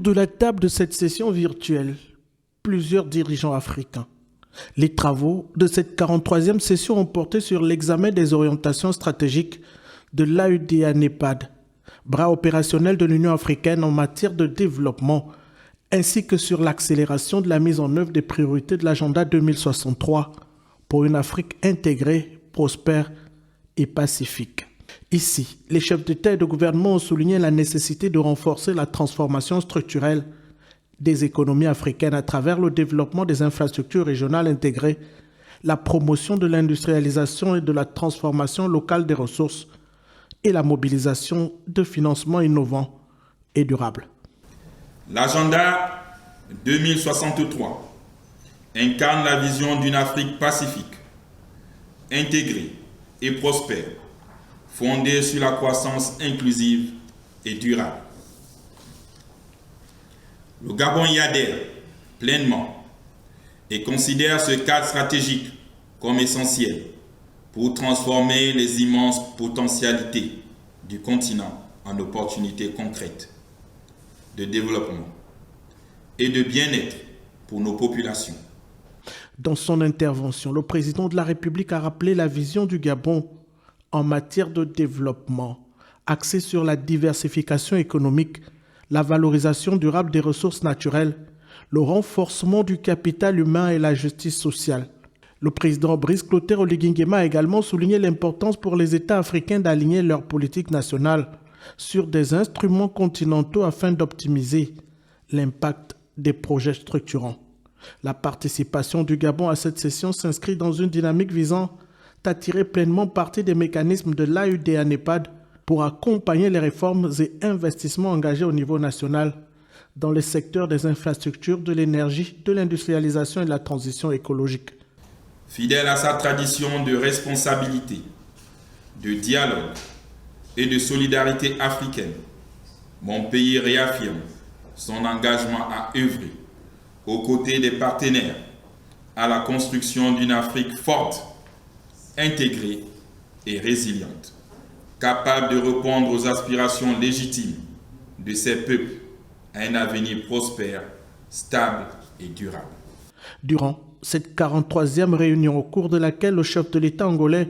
de la table de cette session virtuelle, plusieurs dirigeants africains. Les travaux de cette 43e session ont porté sur l'examen des orientations stratégiques de l'AEDA-NEPAD, bras opérationnel de l'Union africaine en matière de développement, ainsi que sur l'accélération de la mise en œuvre des priorités de l'agenda 2063 pour une Afrique intégrée, prospère et pacifique. Ici, les chefs d'État et de gouvernement ont souligné la nécessité de renforcer la transformation structurelle des économies africaines à travers le développement des infrastructures régionales intégrées, la promotion de l'industrialisation et de la transformation locale des ressources et la mobilisation de financements innovants et durables. L'agenda 2063 incarne la vision d'une Afrique pacifique, intégrée et prospère, fondée sur la croissance inclusive et durable. Le Gabon y adhère pleinement et considère ce cadre stratégique comme essentiel pour transformer les immenses potentialités du continent en opportunités concrètes de développement et de bien-être pour nos populations. Dans son intervention, le président de la République a rappelé la vision du Gabon en matière de développement, axée sur la diversification économique, la valorisation durable des ressources naturelles, le renforcement du capital humain et la justice sociale. Le président Brice Clotaire Oligui Nguema a également souligné l'importance pour les États africains d'aligner leur politique nationale sur des instruments continentaux afin d'optimiser l'impact des projets structurants. La participation du Gabon à cette session s'inscrit dans une dynamique visant à tirer pleinement parti des mécanismes de l'AEDA-NEPAD pour accompagner les réformes et investissements engagés au niveau national dans les secteurs des infrastructures, de l'énergie, de l'industrialisation et de la transition écologique. Fidèle à sa tradition de responsabilité, de dialogue et de solidarité africaine, mon pays réaffirme son engagement à œuvrer aux côtés des partenaires à la construction d'une Afrique forte, intégrée et résiliente, capable de répondre aux aspirations légitimes de ses peuples à un avenir prospère, stable et durable. Durant cette 43e réunion, au cours de laquelle le chef de l'État angolais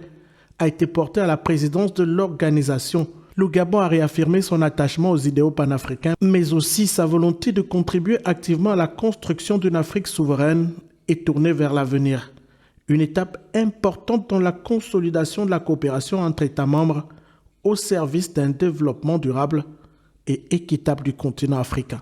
a été porté à la présidence de l'organisation, le Gabon a réaffirmé son attachement aux idéaux panafricains, mais aussi sa volonté de contribuer activement à la construction d'une Afrique souveraine et tournée vers l'avenir. Une étape importante dans la consolidation de la coopération entre États membres au service d'un développement durable et équitable du continent africain.